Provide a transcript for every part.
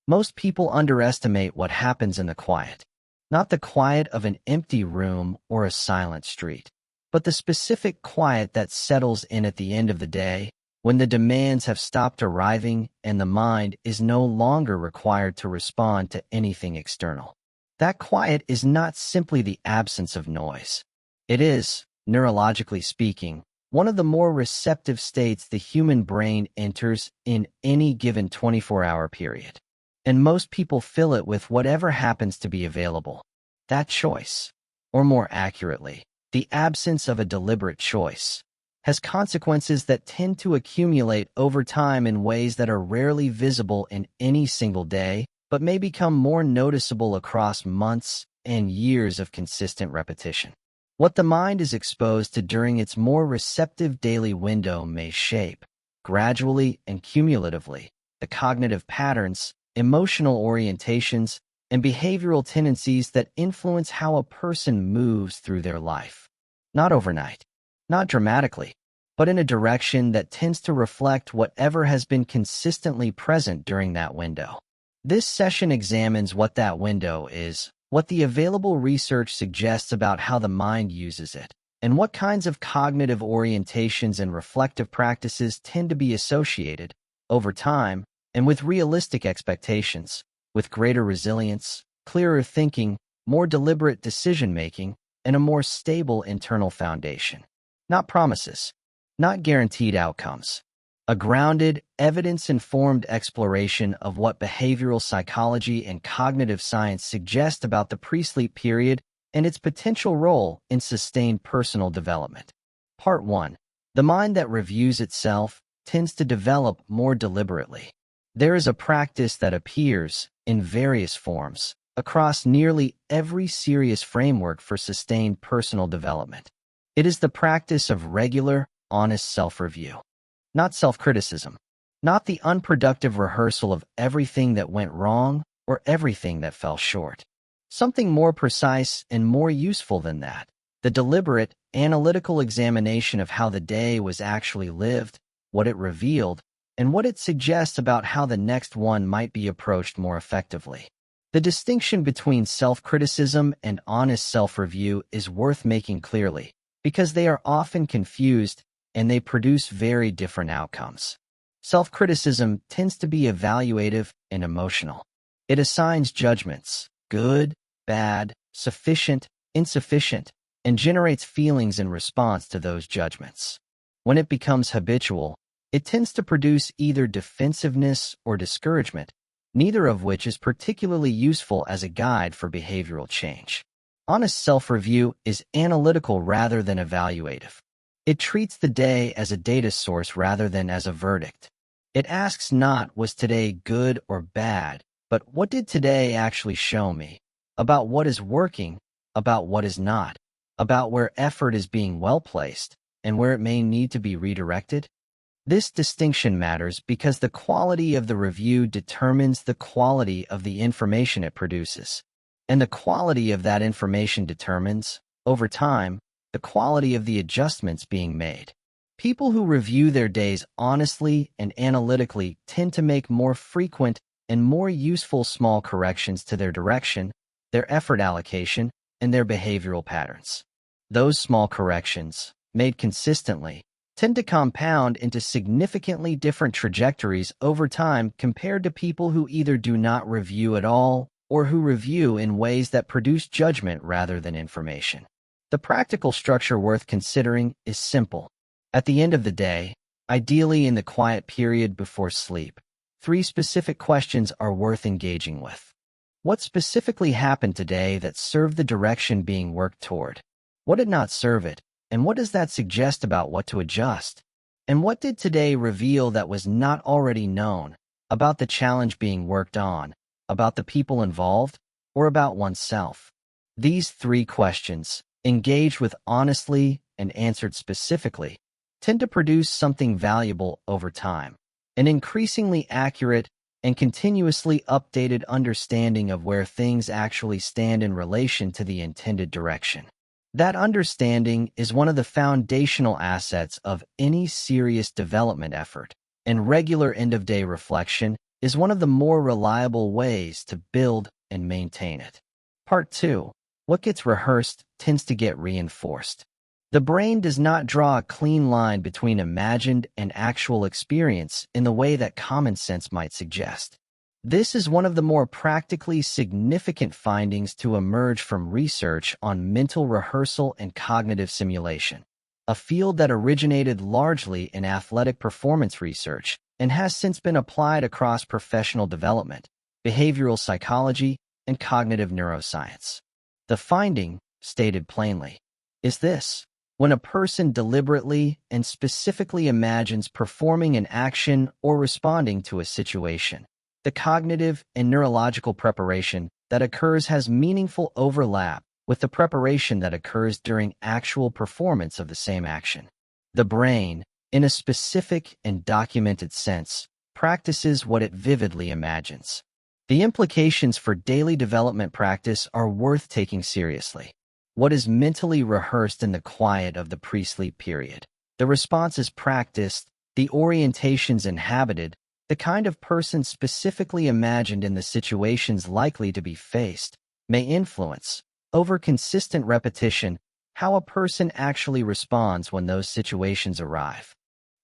Most people underestimate what happens in the quiet. Not the quiet of an empty room or a silent street, but the specific quiet that settles in at the end of the day, when the demands have stopped arriving and the mind is no longer required to respond to anything external. That quiet is not simply the absence of noise. It is, neurologically speaking, one of the more receptive states the human brain enters in any given 24-hour period. And most people fill it with whatever happens to be available. That choice, or more accurately, the absence of a deliberate choice, has consequences that tend to accumulate over time in ways that are rarely visible in any single day, but may become more noticeable across months and years of consistent repetition. What the mind is exposed to during its more receptive daily window may shape, gradually and cumulatively, the cognitive patterns, emotional orientations, and behavioral tendencies that influence how a person moves through their life. Not overnight, not dramatically, but in a direction that tends to reflect whatever has been consistently present during that window. This session examines what that window is, what the available research suggests about how the mind uses it, and what kinds of cognitive orientations and reflective practices tend to be associated, over time, and with realistic expectations, with greater resilience, clearer thinking, more deliberate decision-making, and a more stable internal foundation. Not promises, not guaranteed outcomes. A grounded, evidence-informed exploration of what behavioral psychology and cognitive science suggest about the pre-sleep period and its potential role in sustained personal development. Part 1. The mind that reviews itself tends to develop more deliberately. There is a practice that appears, in various forms, across nearly every serious framework for sustained personal development. It is the practice of regular, honest self-review. Not self-criticism. Not the unproductive rehearsal of everything that went wrong or everything that fell short. Something more precise and more useful than that. The deliberate, analytical examination of how the day was actually lived, what it revealed, and what it suggests about how the next one might be approached more effectively. The distinction between self-criticism and honest self-review is worth making clearly, because they are often confused and they produce very different outcomes. Self-criticism tends to be evaluative and emotional. It assigns judgments, good, bad, sufficient, insufficient, and generates feelings in response to those judgments. When it becomes habitual, it tends to produce either defensiveness or discouragement, neither of which is particularly useful as a guide for behavioral change. Honest self-review is analytical rather than evaluative. It treats the day as a data source rather than as a verdict. It asks not, was today good or bad, but what did today actually show me? About what is working, about what is not, about where effort is being well placed, and where it may need to be redirected? This distinction matters because the quality of the review determines the quality of the information it produces, and the quality of that information determines, over time, the quality of the adjustments being made. People who review their days honestly and analytically tend to make more frequent and more useful small corrections to their direction, their effort allocation, and their behavioral patterns. Those small corrections, made consistently, tend to compound into significantly different trajectories over time compared to people who either do not review at all or who review in ways that produce judgment rather than information. The practical structure worth considering is simple. At the end of the day, ideally in the quiet period before sleep, 3 specific questions are worth engaging with. What specifically happened today that served the direction being worked toward? What did not serve it? And what does that suggest about what to adjust? And what did today reveal that was not already known, about the challenge being worked on, about the people involved, or about oneself? These 3 questions, engaged with honestly and answered specifically, tend to produce something valuable over time, an increasingly accurate and continuously updated understanding of where things actually stand in relation to the intended direction. That understanding is one of the foundational assets of any serious development effort, and regular end-of-day reflection is one of the more reliable ways to build and maintain it. Part 2. What gets rehearsed tends to get reinforced. The brain does not draw a clean line between imagined and actual experience in the way that common sense might suggest. This is one of the more practically significant findings to emerge from research on mental rehearsal and cognitive simulation, a field that originated largely in athletic performance research and has since been applied across professional development, behavioral psychology, and cognitive neuroscience. The finding, stated plainly, is this: when a person deliberately and specifically imagines performing an action or responding to a situation, the cognitive and neurological preparation that occurs has meaningful overlap with the preparation that occurs during actual performance of the same action. The brain, in a specific and documented sense, practices what it vividly imagines. The implications for daily development practice are worth taking seriously. What is mentally rehearsed in the quiet of the pre-sleep period? The responses practiced, the orientations inhabited, the kind of person specifically imagined in the situations likely to be faced, may influence, over consistent repetition, how a person actually responds when those situations arrive.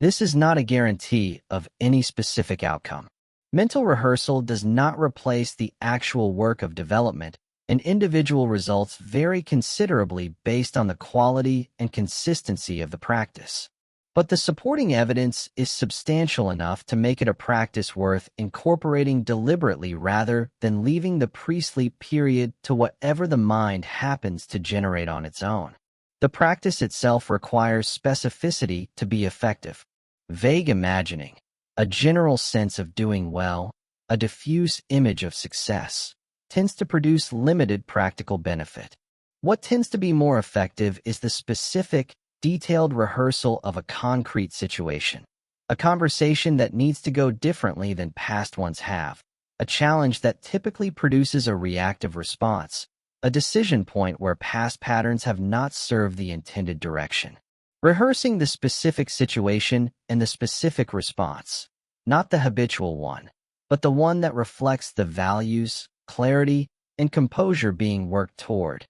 This is not a guarantee of any specific outcome. Mental rehearsal does not replace the actual work of development, and individual results vary considerably based on the quality and consistency of the practice. But the supporting evidence is substantial enough to make it a practice worth incorporating deliberately rather than leaving the pre-sleep period to whatever the mind happens to generate on its own. The practice itself requires specificity to be effective. Vague imagining, a general sense of doing well, a diffuse image of success, tends to produce limited practical benefit. What tends to be more effective is the specific, detailed rehearsal of a concrete situation, a conversation that needs to go differently than past ones have, a challenge that typically produces a reactive response, a decision point where past patterns have not served the intended direction. Rehearsing the specific situation and the specific response, not the habitual one, but the one that reflects the values, clarity, and composure being worked toward,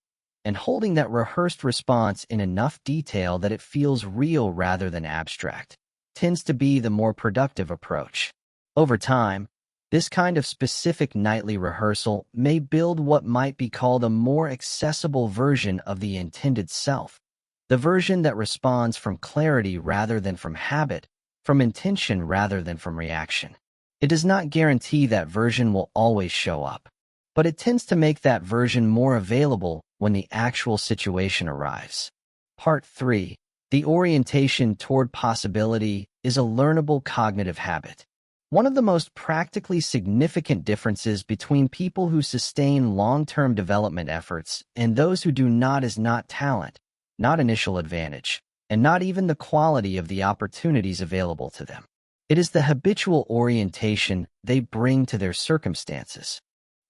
and holding that rehearsed response in enough detail that it feels real rather than abstract, tends to be the more productive approach. Over time, this kind of specific nightly rehearsal may build what might be called a more accessible version of the intended self, the version that responds from clarity rather than from habit, from intention rather than from reaction. It does not guarantee that version will always show up, but it tends to make that version more available when the actual situation arrives. Part 3. The orientation toward possibility is a learnable cognitive habit. One of the most practically significant differences between people who sustain long-term development efforts and those who do not is not talent, not initial advantage, and not even the quality of the opportunities available to them. It is the habitual orientation they bring to their circumstances.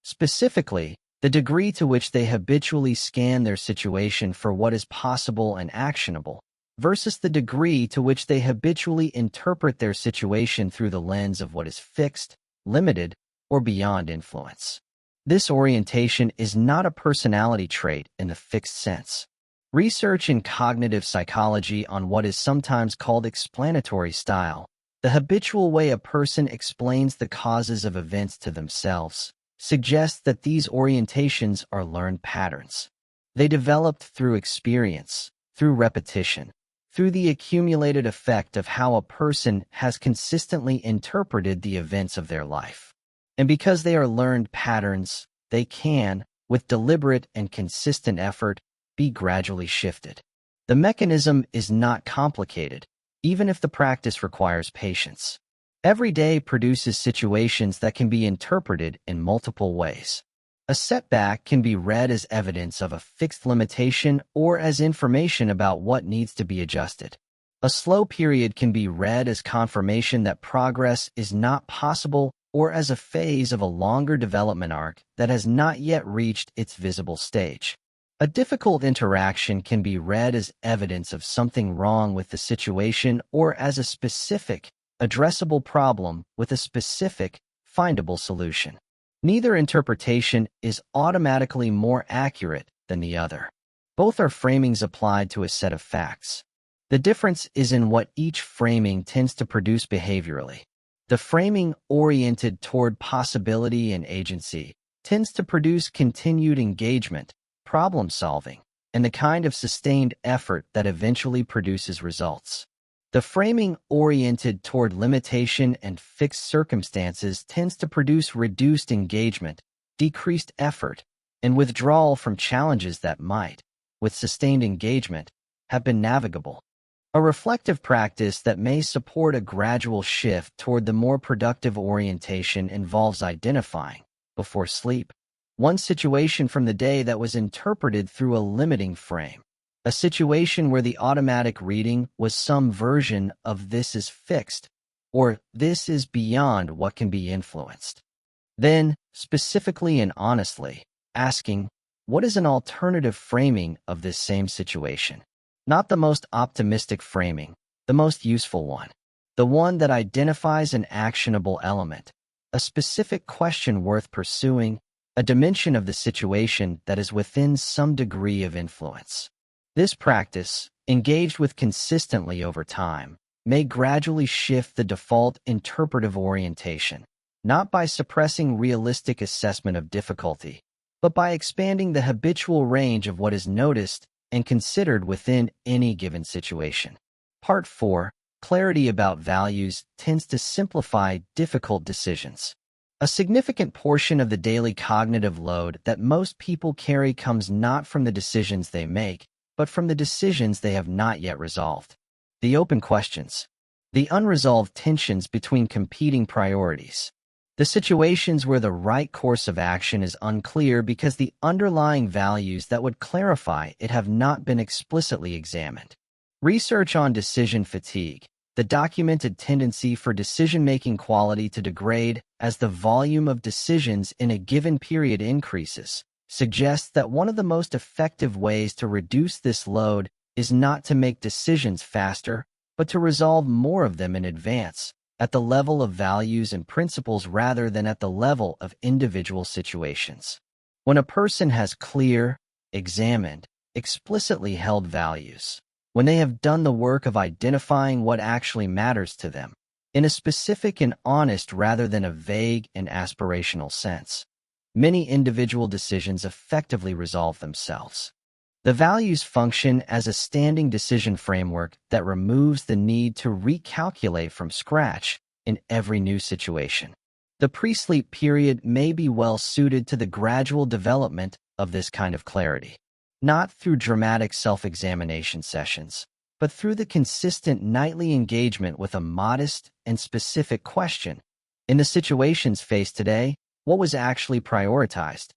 Specifically, the degree to which they habitually scan their situation for what is possible and actionable, versus the degree to which they habitually interpret their situation through the lens of what is fixed, limited, or beyond influence. This orientation is not a personality trait in the fixed sense. Research in cognitive psychology on what is sometimes called explanatory style, the habitual way a person explains the causes of events to themselves, suggests that these orientations are learned patterns. They developed through experience, through repetition, through the accumulated effect of how a person has consistently interpreted the events of their life. And because they are learned patterns, they can, with deliberate and consistent effort, be gradually shifted. The mechanism is not complicated, even if the practice requires patience. Every day produces situations that can be interpreted in multiple ways. A setback can be read as evidence of a fixed limitation or as information about what needs to be adjusted. A slow period can be read as confirmation that progress is not possible or as a phase of a longer development arc that has not yet reached its visible stage. A difficult interaction can be read as evidence of something wrong with the situation or as a specific, addressable problem with a specific, findable solution. Neither interpretation is automatically more accurate than the other. Both are framings applied to a set of facts. The difference is in what each framing tends to produce behaviorally. The framing oriented toward possibility and agency tends to produce continued engagement, problem solving, and the kind of sustained effort that eventually produces results. The framing oriented toward limitation and fixed circumstances tends to produce reduced engagement, decreased effort, and withdrawal from challenges that might, with sustained engagement, have been navigable. A reflective practice that may support a gradual shift toward the more productive orientation involves identifying, before sleep, one situation from the day that was interpreted through a limiting frame. A situation where the automatic reading was some version of "this is fixed" or "this is beyond what can be influenced." Then, specifically and honestly, asking, what is an alternative framing of this same situation? Not the most optimistic framing, the most useful one. The one that identifies an actionable element, a specific question worth pursuing, a dimension of the situation that is within some degree of influence. This practice, engaged with consistently over time, may gradually shift the default interpretive orientation, not by suppressing realistic assessment of difficulty, but by expanding the habitual range of what is noticed and considered within any given situation. Part 4. Clarity about values tends to simplify difficult decisions. A significant portion of the daily cognitive load that most people carry comes not from the decisions they make, but from the decisions they have not yet resolved. The open questions. The unresolved tensions between competing priorities. The situations where the right course of action is unclear because the underlying values that would clarify it have not been explicitly examined. Research on decision fatigue, the documented tendency for decision-making quality to degrade as the volume of decisions in a given period increases, suggests that one of the most effective ways to reduce this load is not to make decisions faster, but to resolve more of them in advance, at the level of values and principles rather than at the level of individual situations. When a person has clear, examined, explicitly held values, when they have done the work of identifying what actually matters to them, in a specific and honest rather than a vague and aspirational sense, many individual decisions effectively resolve themselves. The values function as a standing decision framework that removes the need to recalculate from scratch in every new situation. The pre-sleep period may be well suited to the gradual development of this kind of clarity, not through dramatic self-examination sessions, but through the consistent nightly engagement with a modest and specific question. In the situations faced today, what was actually prioritized?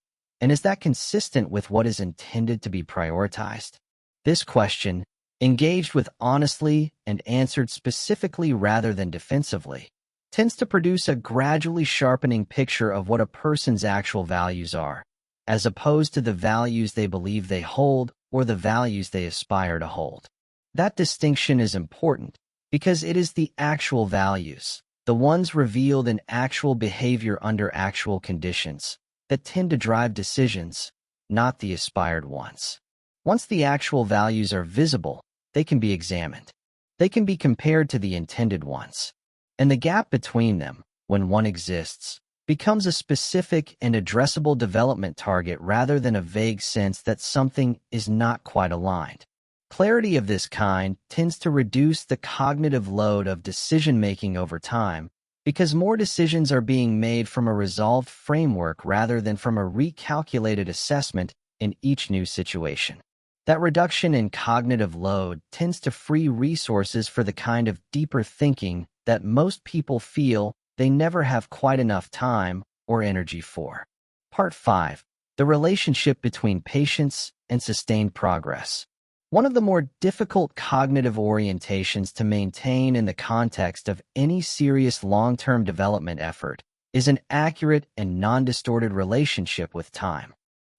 And is that consistent with what is intended to be prioritized? This question, engaged with honestly and answered specifically rather than defensively, tends to produce a gradually sharpening picture of what a person's actual values are, as opposed to the values they believe they hold or the values they aspire to hold. That distinction is important because it is the actual values, the ones revealed in actual behavior under actual conditions, that tend to drive decisions, not the aspired ones. Once the actual values are visible, they can be examined. They can be compared to the intended ones. And the gap between them, when one exists, becomes a specific and addressable development target rather than a vague sense that something is not quite aligned. Clarity of this kind tends to reduce the cognitive load of decision-making over time because more decisions are being made from a resolved framework rather than from a recalculated assessment in each new situation. That reduction in cognitive load tends to free resources for the kind of deeper thinking that most people feel they never have quite enough time or energy for. Part 5. The relationship between patience and sustained progress. One of the more difficult cognitive orientations to maintain in the context of any serious long-term development effort is an accurate and non-distorted relationship with time.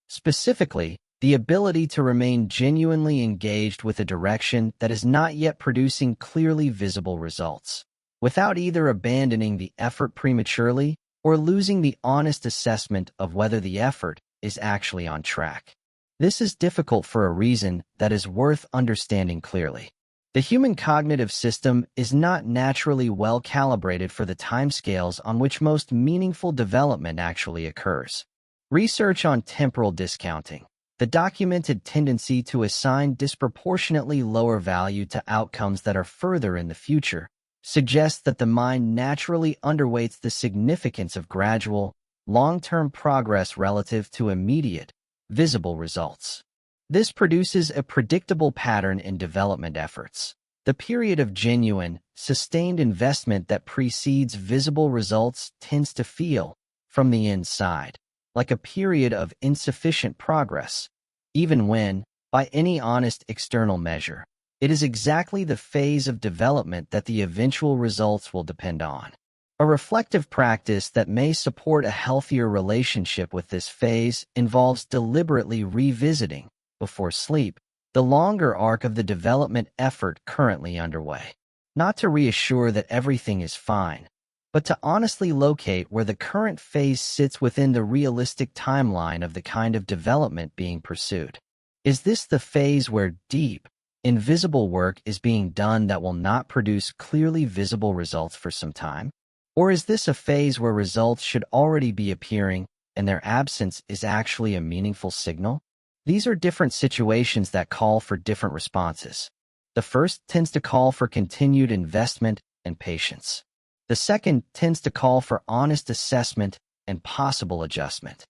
Specifically, the ability to remain genuinely engaged with a direction that is not yet producing clearly visible results, without either abandoning the effort prematurely or losing the honest assessment of whether the effort is actually on track. This is difficult for a reason that is worth understanding clearly. The human cognitive system is not naturally well calibrated for the timescales on which most meaningful development actually occurs. Research on temporal discounting, the documented tendency to assign disproportionately lower value to outcomes that are further in the future, suggests that the mind naturally underweights the significance of gradual, long-term progress relative to immediate, visible results. This produces a predictable pattern in development efforts. The period of genuine, sustained investment that precedes visible results tends to feel, from the inside, like a period of insufficient progress, even when, by any honest external measure, it is exactly the phase of development that the eventual results will depend on. A reflective practice that may support a healthier relationship with this phase involves deliberately revisiting, before sleep, the longer arc of the development effort currently underway. Not to reassure that everything is fine, but to honestly locate where the current phase sits within the realistic timeline of the kind of development being pursued. Is this the phase where deep, invisible work is being done that will not produce clearly visible results for some time? Or is this a phase where results should already be appearing and their absence is actually a meaningful signal? These are different situations that call for different responses. The first tends to call for continued investment and patience. The second tends to call for honest assessment and possible adjustment.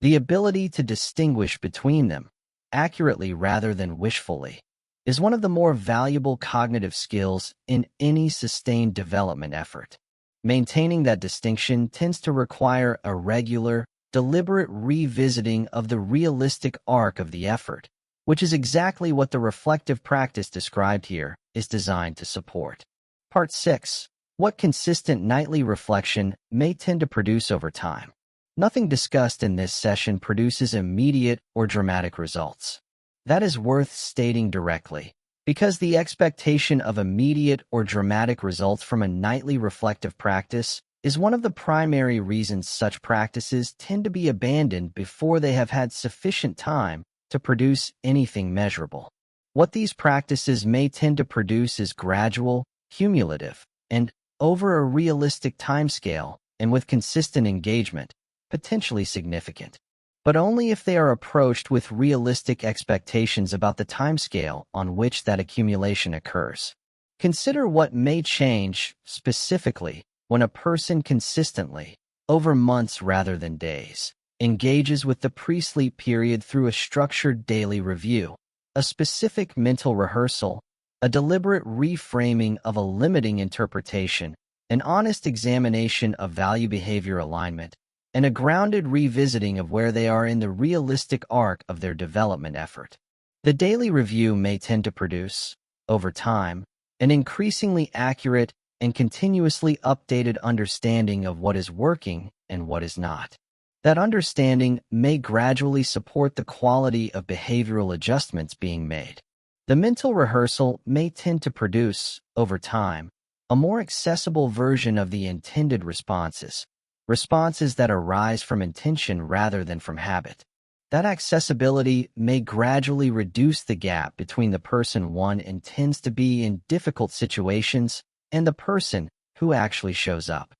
The ability to distinguish between them, accurately rather than wishfully, is one of the more valuable cognitive skills in any sustained development effort. Maintaining that distinction tends to require a regular, deliberate revisiting of the realistic arc of the effort, which is exactly what the reflective practice described here is designed to support. Part 6. What consistent nightly reflection may tend to produce over time. Nothing discussed in this session produces immediate or dramatic results. That is worth stating directly, because the expectation of immediate or dramatic results from a nightly reflective practice is one of the primary reasons such practices tend to be abandoned before they have had sufficient time to produce anything measurable. What these practices may tend to produce is gradual, cumulative, and, over a realistic timescale, and with consistent engagement, potentially significant. But only if they are approached with realistic expectations about the timescale on which that accumulation occurs. Consider what may change, specifically, when a person consistently, over months rather than days, engages with the pre-sleep period through a structured daily review, a specific mental rehearsal, a deliberate reframing of a limiting interpretation, an honest examination of value-behavior alignment, and a grounded revisiting of where they are in the realistic arc of their development effort. The daily review may tend to produce, over time, an increasingly accurate and continuously updated understanding of what is working and what is not. That understanding may gradually support the quality of behavioral adjustments being made. The mental rehearsal may tend to produce, over time, a more accessible version of the intended responses that arise from intention rather than from habit. That accessibility may gradually reduce the gap between the person one intends to be in difficult situations and the person who actually shows up.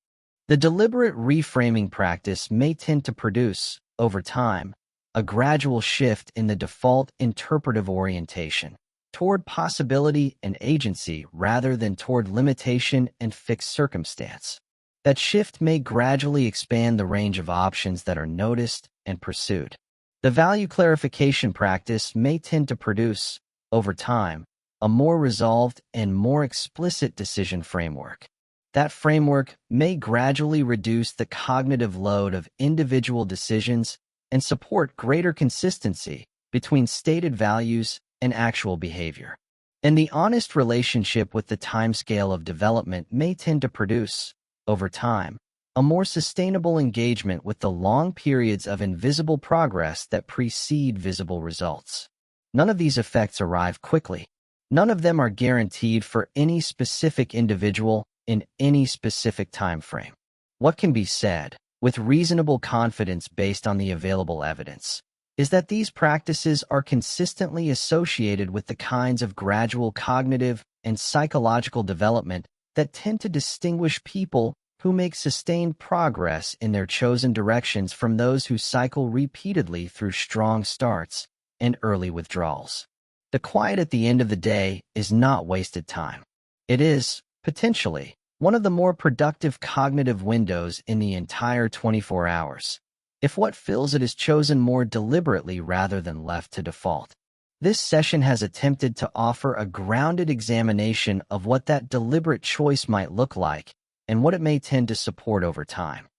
The deliberate reframing practice may tend to produce, over time, a gradual shift in the default interpretive orientation toward possibility and agency rather than toward limitation and fixed circumstance. That shift may gradually expand the range of options that are noticed and pursued. The value clarification practice may tend to produce, over time, a more resolved and more explicit decision framework. That framework may gradually reduce the cognitive load of individual decisions and support greater consistency between stated values and actual behavior. And the honest relationship with the timescale of development may tend to produce, over time, a more sustainable engagement with the long periods of invisible progress that precede visible results. None of these effects arrive quickly. None of them are guaranteed for any specific individual in any specific time frame. What can be said, with reasonable confidence based on the available evidence, is that these practices are consistently associated with the kinds of gradual cognitive and psychological development that tend to distinguish people who make sustained progress in their chosen directions from those who cycle repeatedly through strong starts and early withdrawals. The quiet at the end of the day is not wasted time. It is, potentially, one of the more productive cognitive windows in the entire 24 hours, if what fills it is chosen more deliberately rather than left to default. This session has attempted to offer a grounded examination of what that deliberate choice might look like and what it may tend to support over time.